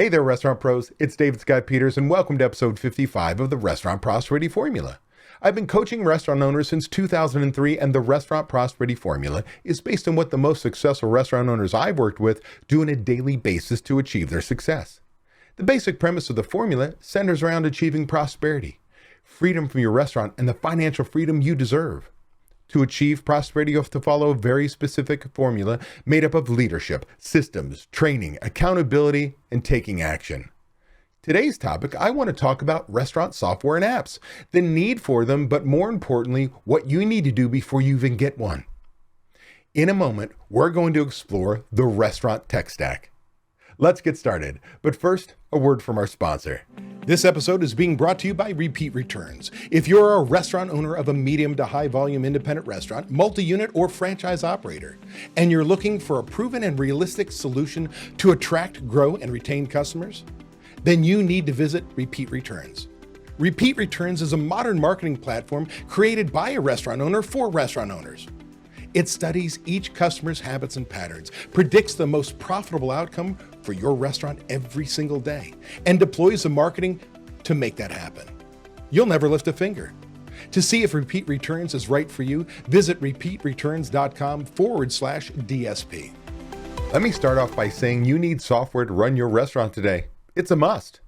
Hey there, restaurant pros. It's David Scott Peters, and welcome to episode 55 of the Restaurant Prosperity Formula. I've been coaching restaurant owners since 2003, and the Restaurant Prosperity Formula is based on what the most successful restaurant owners I've worked with do on a daily basis to achieve their success. The basic premise of the formula centers around achieving prosperity, freedom from your restaurant, and the financial freedom you deserve. To achieve prosperity, you have to follow a very specific formula made up of leadership, systems, training, accountability, and taking action. Today's topic, I want to talk about restaurant software and apps, the need for them, but more importantly, what you need to do before you even get one. In a moment, we're going to explore the restaurant tech stack. Let's get started. But first, a word from our sponsor. This episode is being brought to you by Repeat Returns. If you're a restaurant owner of a medium to high volume independent restaurant, multi-unit or franchise operator, and you're looking for a proven and realistic solution to attract, grow, and retain customers, then you need to visit Repeat Returns. Repeat Returns is a modern marketing platform created by a restaurant owner for restaurant owners. It studies each customer's habits and patterns, predicts the most profitable outcome for your restaurant every single day, and deploys the marketing to make that happen. You'll never lift a finger. To see if Repeat Returns is right for you, visit repeatreturns.com/DSP. Let me start off by saying you need software to run your restaurant today. It's a must.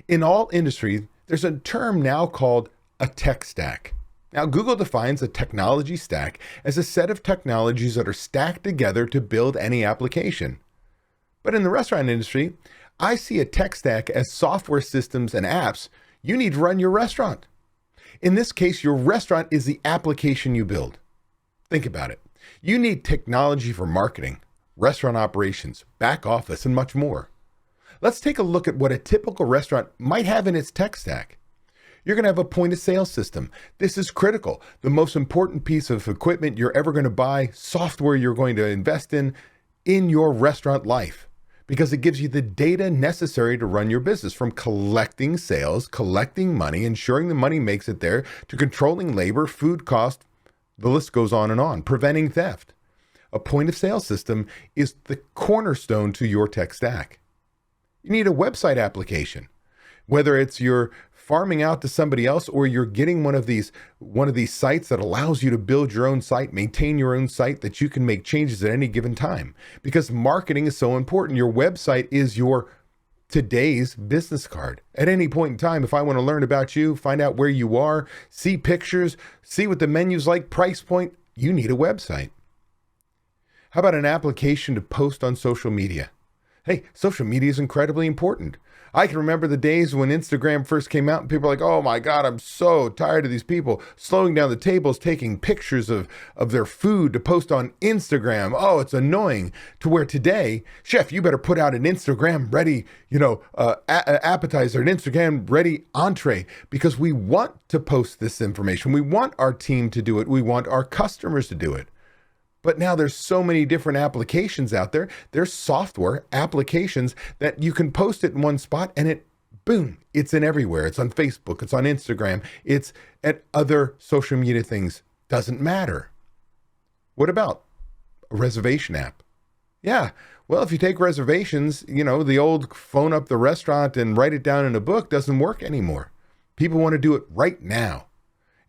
In all industries, there's a term now called a tech stack. Now, Google defines a technology stack as a set of technologies that are stacked together to build any application. But in the restaurant industry, I see a tech stack as software systems and apps you need to run your restaurant. In this case, your restaurant is the application you build. Think about it. You need technology for marketing, restaurant operations, back office, and much more. Let's take a look at what a typical restaurant might have in its tech stack. You're going to have a point of sale system. This is critical. The most important piece of equipment you're ever going to buy, software you're going to invest in your restaurant life, because it gives you the data necessary to run your business, from collecting sales, collecting money, ensuring the money makes it there, to controlling labor, food cost. The list goes on and on, preventing theft. A point of sale system is the cornerstone to your tech stack. You need a website application, whether it's you're farming out to somebody else or you're getting one of these sites that allows you to build your own site, maintain your own site, that you can make changes at any given time. Because marketing is so important. Your website is your today's business card. At any point in time, if I want to learn about you, find out where you are, see pictures, see what the menu's like, price point, you need a website. How about an application to post on social media? Hey, social media is incredibly important. I can remember the days when Instagram first came out and people were like, oh my God, I'm so tired of these people slowing down the tables, taking pictures of their food to post on Instagram. Oh, it's annoying. To where today, chef, you better put out an Instagram ready, appetizer, an Instagram ready entree, because we want to post this information. We want our team to do it. We want our customers to do it. But now there's so many different applications out there. There's software applications that you can post it in one spot and boom, it's in everywhere. It's on Facebook, it's on Instagram, it's at other social media things. Doesn't matter. What about a reservation app? Yeah, well, if you take reservations, the old phone up the restaurant and write it down in a book doesn't work anymore. People want to do it right now.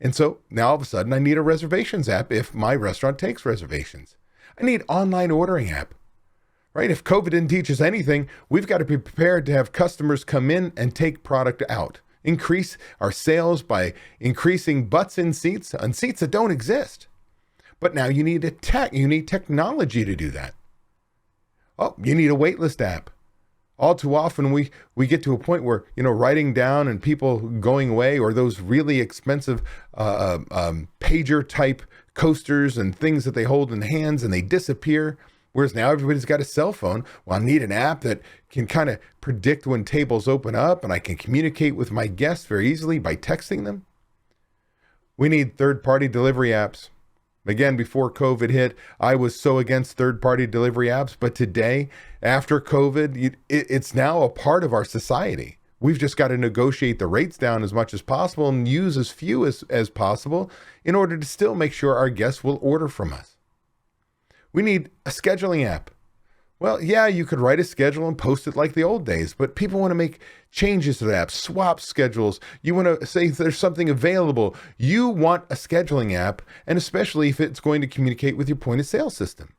And so now all of a sudden I need a reservations app if my restaurant takes reservations. I need online ordering app, right? If COVID didn't teach us anything, we've got to be prepared to have customers come in and take product out. Increase our sales by increasing butts in seats on seats that don't exist. But now you need technology to do that. Oh, you need a waitlist app. All too often we get to a point where, writing down and people going away, or those really expensive pager type coasters and things that they hold in hands and they disappear. Whereas now everybody's got a cell phone. Well, I need an app that can kind of predict when tables open up, and I can communicate with my guests very easily by texting them. We need third-party delivery apps. Again, before COVID hit, I was so against third-party delivery apps, but today, after COVID, it's now a part of our society. We've just got to negotiate the rates down as much as possible and use as few as possible in order to still make sure our guests will order from us. We need a scheduling app. Well, yeah, you could write a schedule and post it like the old days, but people want to make changes to the app, swap schedules. You want to say if there's something available. You want a scheduling app, and especially if it's going to communicate with your point of sale system.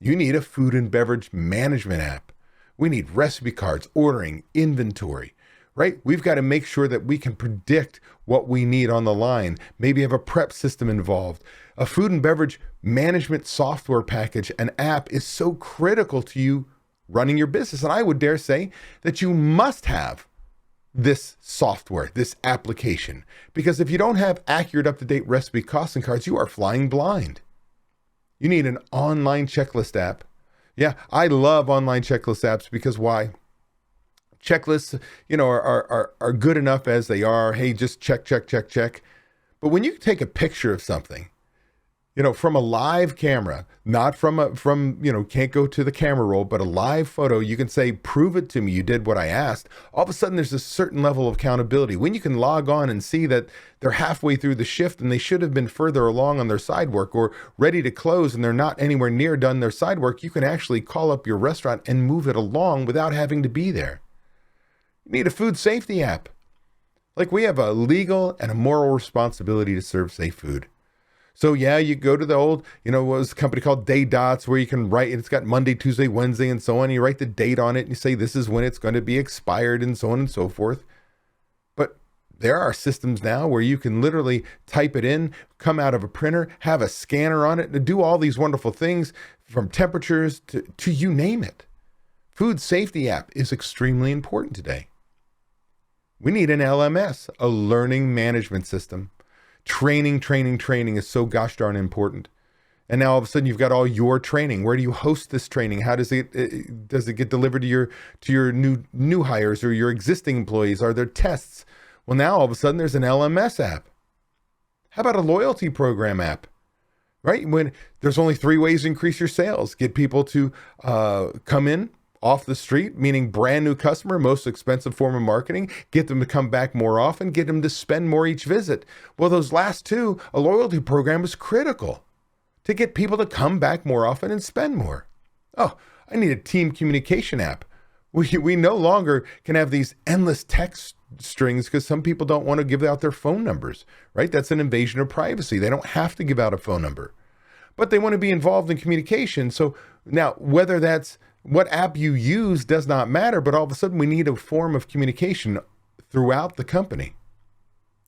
You need a food and beverage management app. We need recipe cards, ordering, inventory, right? We've got to make sure that we can predict what we need on the line. Maybe have a prep system involved. A food and beverage management software package, an app, is so critical to you running your business. And I would dare say that you must have this software, this application, because if you don't have accurate, up-to-date recipe costing cards, you are flying blind. You need an online checklist app. Yeah, I love online checklist apps because why? Checklists, are good enough as they are. Hey, just check. But when you take a picture of something, from a live camera, not can't go to the camera roll, but a live photo, you can say, prove it to me, you did what I asked. All of a sudden, there's a certain level of accountability. When you can log on and see that they're halfway through the shift and they should have been further along on their side work or ready to close and they're not anywhere near done their side work, you can actually call up your restaurant and move it along without having to be there. You need a food safety app. Like, we have a legal and a moral responsibility to serve safe food. So yeah, you go to the old, what was a company called Day Dots, where you can write, and it's got Monday, Tuesday, Wednesday, and so on. You write the date on it and you say, this is when it's going to be expired, and so on and so forth. But there are systems now where you can literally type it in, come out of a printer, have a scanner on it, and do all these wonderful things, from temperatures to you name it. Food safety app is extremely important today. We need an LMS, a learning management system. Training is so gosh darn important. And now all of a sudden you've got all your training. Where do you host this training? How does it get delivered to your new hires or your existing employees? Are there tests? Well, now all of a sudden there's an LMS app. How about a loyalty program app? Right? When there's only 3 ways to increase your sales. Get people to come in off the street, meaning brand new customer, most expensive form of marketing. Get them to come back more often, get them to spend more each visit. Well, those last 2, a loyalty program is critical to get people to come back more often and spend more. Oh, I need a team communication app. We no longer can have these endless text strings because some people don't want to give out their phone numbers, right? That's an invasion of privacy. They don't have to give out a phone number, but they want to be involved in communication. So now, whether that's what app you use does not matter, but all of a sudden we need a form of communication throughout the company.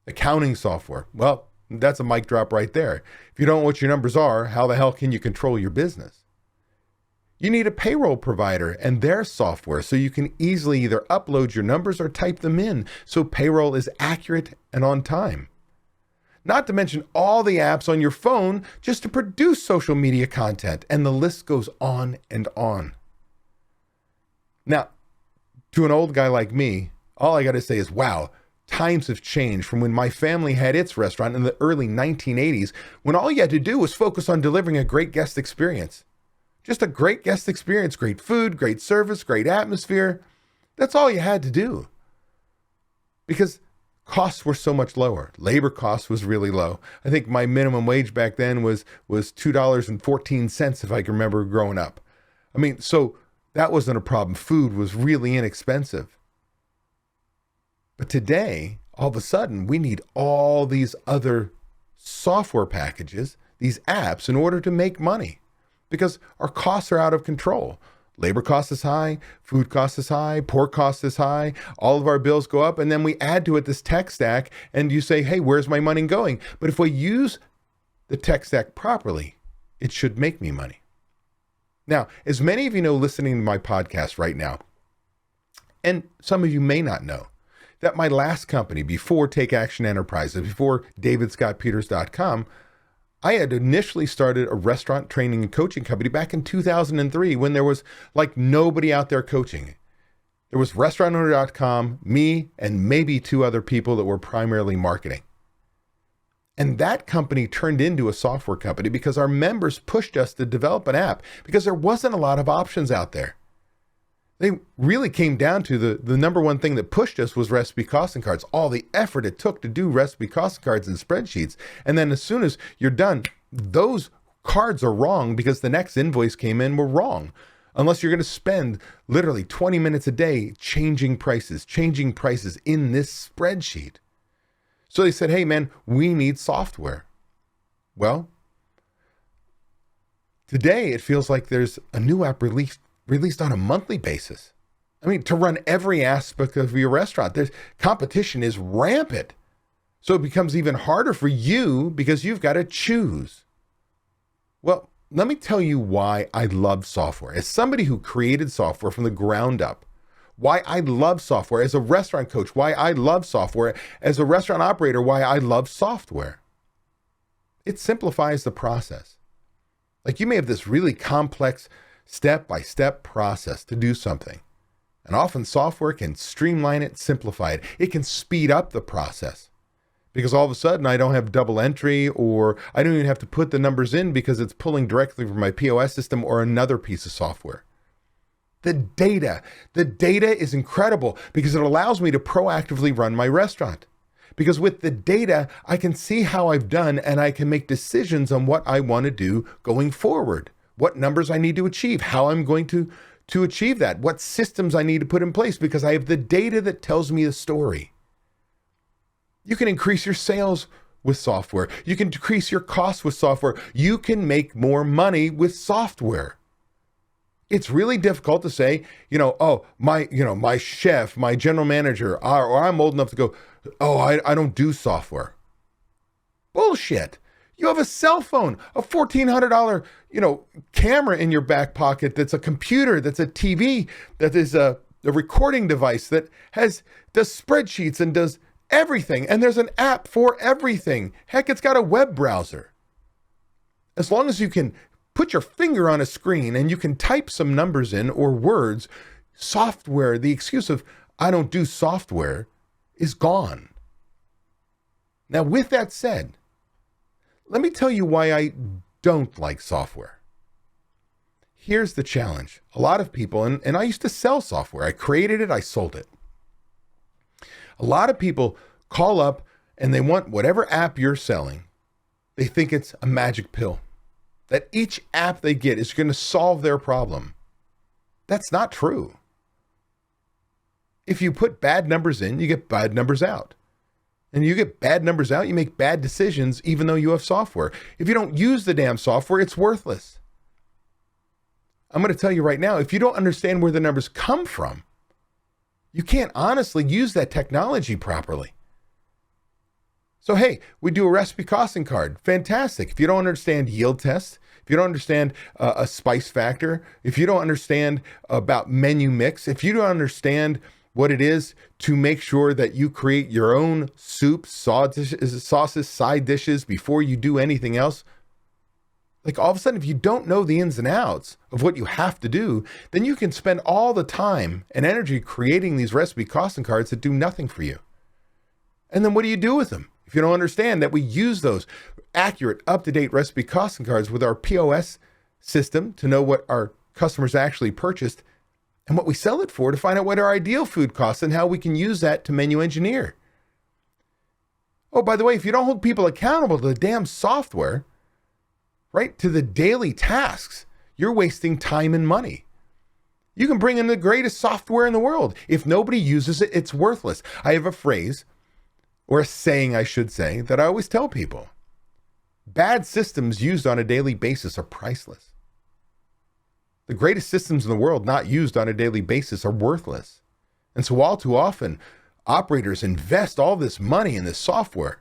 Accounting software. Well, that's a mic drop right there. If you don't know what your numbers are, how the hell can you control your business? You need a payroll provider and their software so you can easily either upload your numbers or type them in so payroll is accurate and on time. Not to mention all the apps on your phone just to produce social media content, and the list goes on and on. Now, to an old guy like me, all I got to say is, wow, times have changed from when my family had its restaurant in the early 1980s, when all you had to do was focus on delivering a great guest experience. Just a great guest experience, great food, great service, great atmosphere. That's all you had to do. Because costs were so much lower. Labor costs was really low. I think my minimum wage back then was $2.14, if I can remember growing up. I mean, so that wasn't a problem. Food was really inexpensive. But today, all of a sudden, we need all these other software packages, these apps, in order to make money because our costs are out of control. Labor cost is high, food cost is high, pork cost is high, all of our bills go up, and then we add to it this tech stack, and you say, hey, where's my money going? But if we use the tech stack properly, it should make me money. Now, as many of you know listening to my podcast right now, and some of you may not know, that my last company before Take Action Enterprises, before DavidScottPeters.com, I had initially started a restaurant training and coaching company back in 2003 when there was like nobody out there coaching. There was restaurantowner.com, me, and maybe 2 other people that were primarily marketing. And that company turned into a software company because our members pushed us to develop an app because there wasn't a lot of options out there. They really came down to the number one thing that pushed us was recipe costing cards, all the effort it took to do recipe costing cards and spreadsheets. And then as soon as you're done, those cards are wrong because the next invoice came in were wrong. unless you're going to spend literally 20 minutes a day changing prices in this spreadsheet. So they said, hey man, we need software. Well, today it feels like there's a new app released on a monthly basis. I mean, to run every aspect of your restaurant, there's competition is rampant. So it becomes even harder for you because you've got to choose. Well, let me tell you why I love software. As somebody who created software from the ground up, why I love software as a restaurant coach, why I love software as a restaurant operator, why I love software. It simplifies the process. Like you may have this really complex step-by-step process to do something. And often software can streamline it, simplify it. It can speed up the process. Because all of a sudden I don't have double entry, or I don't even have to put the numbers in because it's pulling directly from my POS system or another piece of software. The data is incredible because it allows me to proactively run my restaurant. Because with the data, I can see how I've done and I can make decisions on what I want to do going forward, what numbers I need to achieve, how I'm going to achieve that, what systems I need to put in place because I have the data that tells me the story. You can increase your sales with software. You can decrease your costs with software. You can make more money with software. It's really difficult to say, my chef, my general manager, or I'm old enough to go, I don't do software. Bullshit. You have a cell phone, a $1,400, camera in your back pocket. That's a computer. That's a TV. That is a recording device that does spreadsheets and does everything. And there's an app for everything. Heck, it's got a web browser. As long as you can put your finger on a screen and you can type some numbers in or words, software, the excuse of I don't do software is gone. Now, with that said, let me tell you why I don't like software. Here's the challenge. A lot of people, and I used to sell software. I created it, I sold it. A lot of people call up and they want whatever app you're selling. They think it's a magic pill, that each app they get is going to solve their problem. That's not true. If you put bad numbers in, you get bad numbers out. And you get bad numbers out, you make bad decisions even though you have software. If you don't use the damn software, it's worthless. I'm going to tell you right now, if you don't understand where the numbers come from, you can't honestly use that technology properly. So, hey, we do a recipe costing card. Fantastic. If you don't understand yield tests, if you don't understand a spice factor, if you don't understand about menu mix, if you don't understand what it is to make sure that you create your own soups, sauces, side dishes before you do anything else, like all of a sudden, if you don't know the ins and outs of what you have to do, then you can spend all the time and energy creating these recipe costing cards that do nothing for you. And then what do you do with them? If you don't understand that we use those accurate, up-to-date recipe costing cards with our POS system to know what our customers actually purchased and what we sell it for, to find out what our ideal food costs and how we can use that to menu engineer. Oh, by the way, if you don't hold people accountable to the damn software, right, to the daily tasks, you're wasting time and money. You can bring in the greatest software in the world. If nobody uses it, it's worthless. I have a phrase, or a saying, I should say, that I always tell people. Bad systems used on a daily basis are priceless. The greatest systems in the world not used on a daily basis are worthless. And so all too often, operators invest all this money in this software.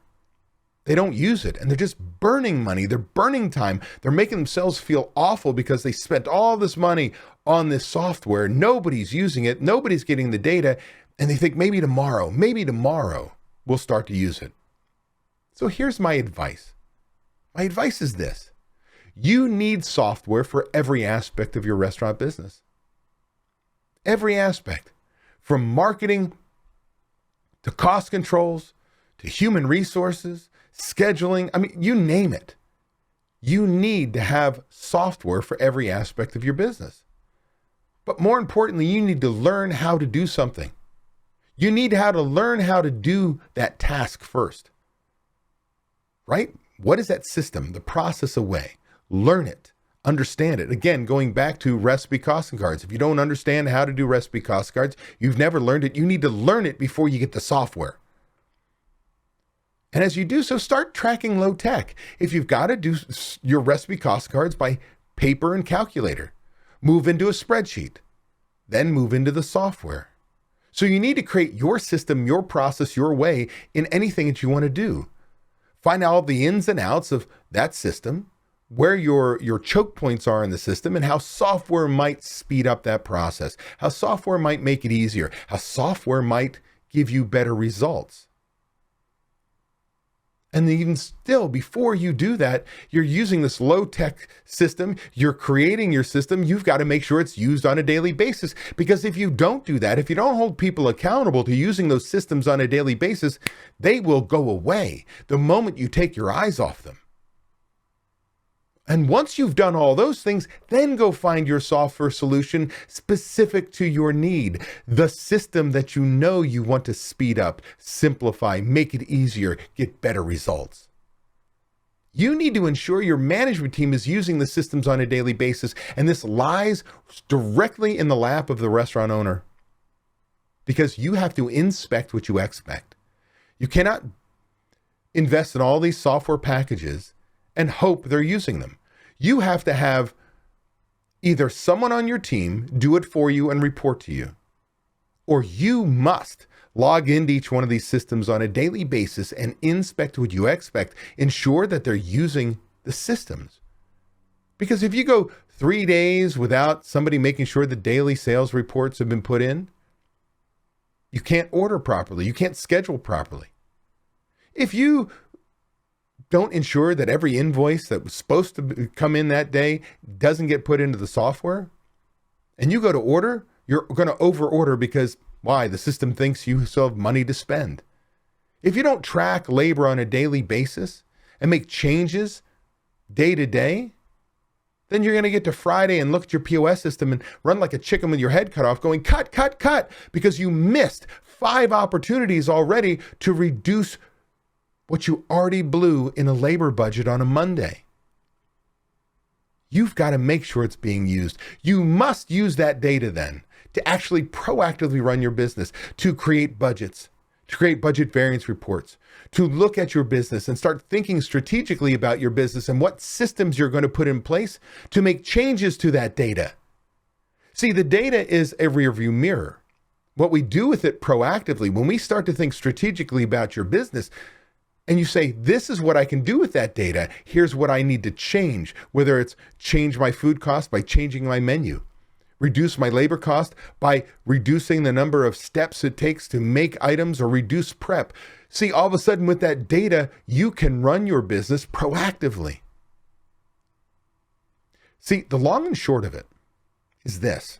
They don't use it, and they're just burning money. They're burning time. They're making themselves feel awful because they spent all this money on this software. Nobody's using it. Nobody's getting the data. And they think maybe tomorrow we'll start to use it. So here's my advice. My advice is this. You need software for every aspect of your restaurant business. Every aspect. From marketing to cost controls to human resources, scheduling, you name it. You need to have software for every aspect of your business. But more importantly, you need to learn how to do something. You need to learn how to do that task first. Right? What is that system, the process away? Learn it, understand it. Again, going back to recipe costing cards. If you don't understand how to do recipe cost cards, you've never learned it. You need to learn it before you get the software. And as you do so, start tracking low tech. If you've got to do your recipe cost cards by paper and calculator, move into a spreadsheet, then move into the software. So you need to create your system, your process, your way in anything that you want to do. Find out all the ins and outs of that system, where your choke points are in the system, and how software might speed up that process, how software might make it easier, how software might give you better results. And even still, before you do that, you're using this low-tech system, you're creating your system, you've got to make sure it's used on a daily basis. Because if you don't do that, if you don't hold people accountable to using those systems on a daily basis, they will go away the moment you take your eyes off them. And once you've done all those things, then go find your software solution specific to your need, the system that you know you want to speed up, simplify, make it easier, get better results. You need to ensure your management team is using the systems on a daily basis, and this lies directly in the lap of the restaurant owner, because you have to inspect what you expect. You cannot invest in all these software packages and hope they're using them. You have to have either someone on your team do it for you and report to you, or you must log into each one of these systems on a daily basis and inspect what you expect. Ensure that they're using the systems. Because if you go 3 days without somebody making sure the daily sales reports have been put in, you can't order properly. You can't schedule properly. If you don't ensure that every invoice that was supposed to come in that day doesn't get put into the software, and you go to order, you're going to over order because why? The system thinks you still have money to spend. If you don't track labor on a daily basis and make changes day to day, then you're going to get to Friday and look at your POS system and run like a chicken with your head cut off going, cut, cut, cut, because you missed 5 opportunities already to reduce what you already blew in a labor budget on a Monday. You've got to make sure it's being used. You must use that data then to actually proactively run your business, to create budgets, to create budget variance reports, to look at your business and start thinking strategically about your business and what systems you're going to put in place to make changes to that data. See, the data is a rearview mirror. What we do with it proactively, when we start to think strategically about your business, and you say, this is what I can do with that data. Here's what I need to change, whether it's change my food cost by changing my menu, reduce my labor cost by reducing the number of steps it takes to make items, or reduce prep. See, all of a sudden with that data, you can run your business proactively. See, the long and short of it is this.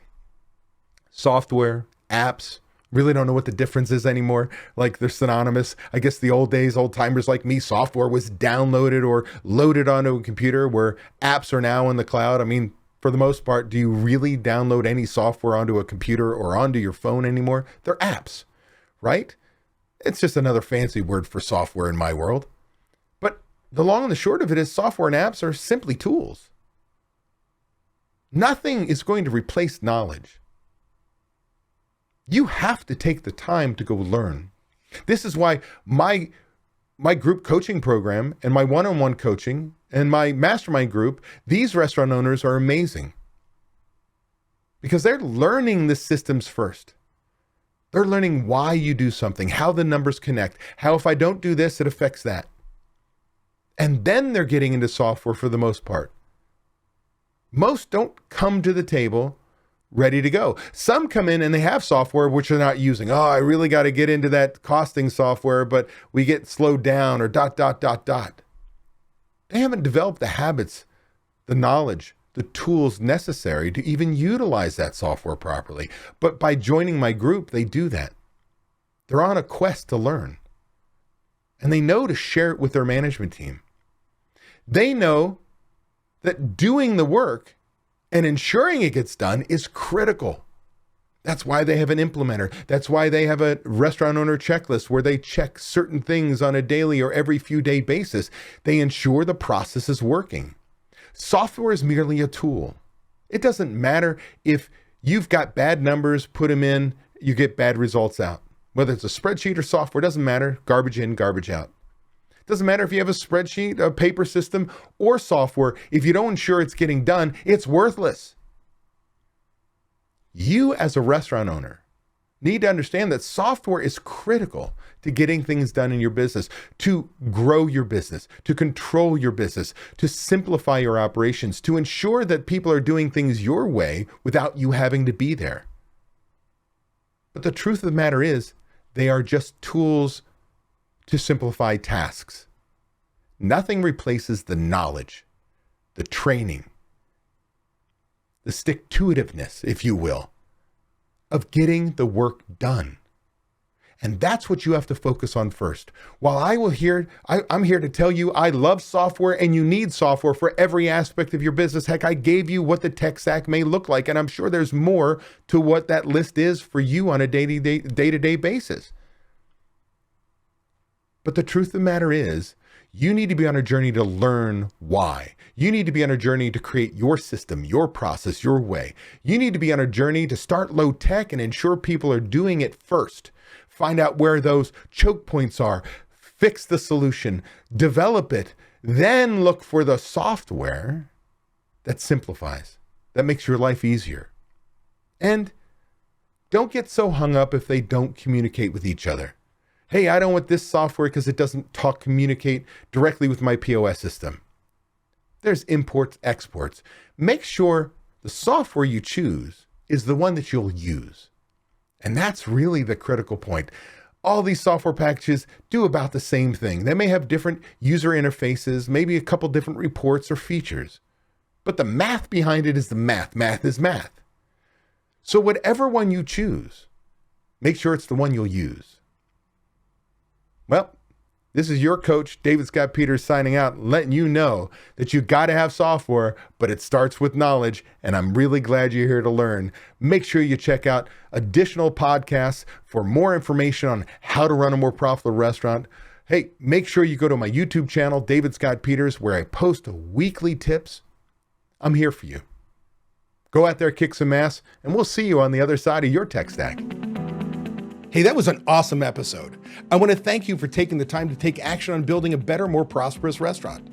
Software, apps, really don't know what the difference is anymore. Like, they're synonymous. I guess the old days, old timers like me, software was downloaded or loaded onto a computer, where apps are now in the cloud. I mean, for the most part, do you really download any software onto a computer or onto your phone anymore? They're apps, right? It's just another fancy word for software in my world. But the long and the short of it is software and apps are simply tools. Nothing is going to replace knowledge. You have to take the time to go learn. This is why my group coaching program and my one-on-one coaching and my mastermind group, these restaurant owners are amazing, because they're learning the systems first. They're learning why you do something, how the numbers connect, how if I don't do this, it affects that. And then they're getting into software for the most part. Most don't come to the table ready to go. Some come in and they have software which they're not using. Oh, I really got to get into that costing software, but we get slowed down, or ... They haven't developed the habits, the knowledge, the tools necessary to even utilize that software properly. But by joining my group, they do that. They're on a quest to learn. And they know to share it with their management team. They know that doing the work and ensuring it gets done is critical. That's why they have an implementer. That's why they have a restaurant owner checklist where they check certain things on a daily or every few day basis. They ensure the process is working. Software is merely a tool. It doesn't matter if you've got bad numbers, put them in, you get bad results out. Whether it's a spreadsheet or software, doesn't matter. Garbage in, garbage out. Doesn't matter if you have a spreadsheet, a paper system, or software. If you don't ensure it's getting done, it's worthless. You as a restaurant owner need to understand that software is critical to getting things done in your business, to grow your business, to control your business, to simplify your operations, to ensure that people are doing things your way without you having to be there. But the truth of the matter is, they are just tools to simplify tasks. Nothing replaces the knowledge, the training, the stick-to-itiveness, if you will, of getting the work done. And that's what you have to focus on first. While I'm here to tell you I love software and you need software for every aspect of your business. Heck, I gave you what the tech stack may look like, and I'm sure there's more to what that list is for you on a day-to-day basis. But the truth of the matter is, you need to be on a journey to learn why. You need to be on a journey to create your system, your process, your way. You need to be on a journey to start low tech and ensure people are doing it first. Find out where those choke points are, fix the solution, develop it, then look for the software that simplifies, that makes your life easier. And don't get so hung up if they don't communicate with each other. Hey, I don't want this software because it doesn't communicate directly with my POS system. There's imports, exports. Make sure the software you choose is the one that you'll use. And that's really the critical point. All these software packages do about the same thing. They may have different user interfaces, maybe a couple different reports or features. But the math behind it is the math. Math is math. So whatever one you choose, make sure it's the one you'll use. Well, this is your coach, David Scott Peters, signing out, letting you know that you got to have software, but it starts with knowledge, and I'm really glad you're here to learn. Make sure you check out additional podcasts for more information on how to run a more profitable restaurant. Hey, make sure you go to my YouTube channel, David Scott Peters, where I post weekly tips. I'm here for you. Go out there, kick some ass, and we'll see you on the other side of your tech stack. Hey, that was an awesome episode. I want to thank you for taking the time to take action on building a better, more prosperous restaurant.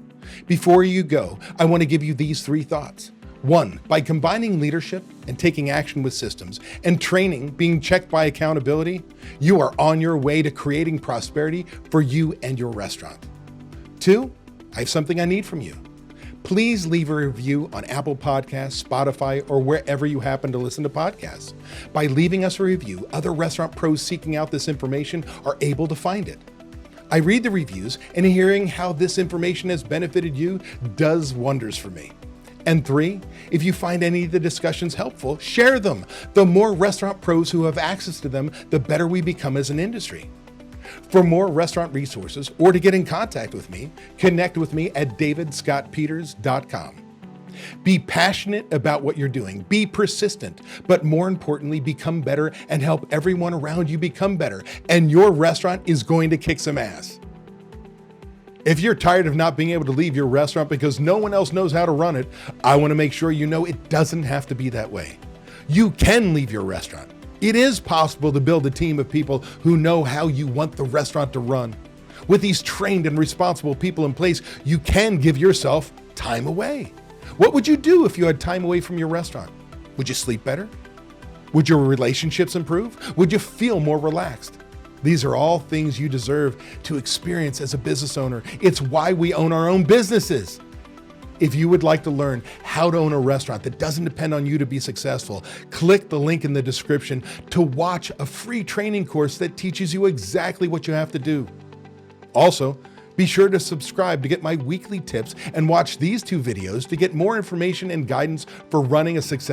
Before you go, I want to give you these 3 thoughts. 1, by combining leadership and taking action with systems and training being checked by accountability, you are on your way to creating prosperity for you and your restaurant. 2, I have something I need from you. Please leave a review on Apple Podcasts, Spotify, or wherever you happen to listen to podcasts. By leaving us a review, other restaurant pros seeking out this information are able to find it. I read the reviews, and hearing how this information has benefited you does wonders for me. And 3, if you find any of the discussions helpful, share them. The more restaurant pros who have access to them, the better we become as an industry. For more restaurant resources or to get in contact with me, connect with me at davidscottpeters.com. Be passionate about what you're doing. Be persistent, but more importantly, become better and help everyone around you become better. And your restaurant is going to kick some ass. If you're tired of not being able to leave your restaurant because no one else knows how to run it, I want to make sure you know it doesn't have to be that way. You can leave your restaurant. It is possible to build a team of people who know how you want the restaurant to run. With these trained and responsible people in place, you can give yourself time away. What would you do if you had time away from your restaurant? Would you sleep better? Would your relationships improve? Would you feel more relaxed? These are all things you deserve to experience as a business owner. It's why we own our own businesses. If you would like to learn how to own a restaurant that doesn't depend on you to be successful, click the link in the description to watch a free training course that teaches you exactly what you have to do. Also, be sure to subscribe to get my weekly tips and watch these 2 videos to get more information and guidance for running a successful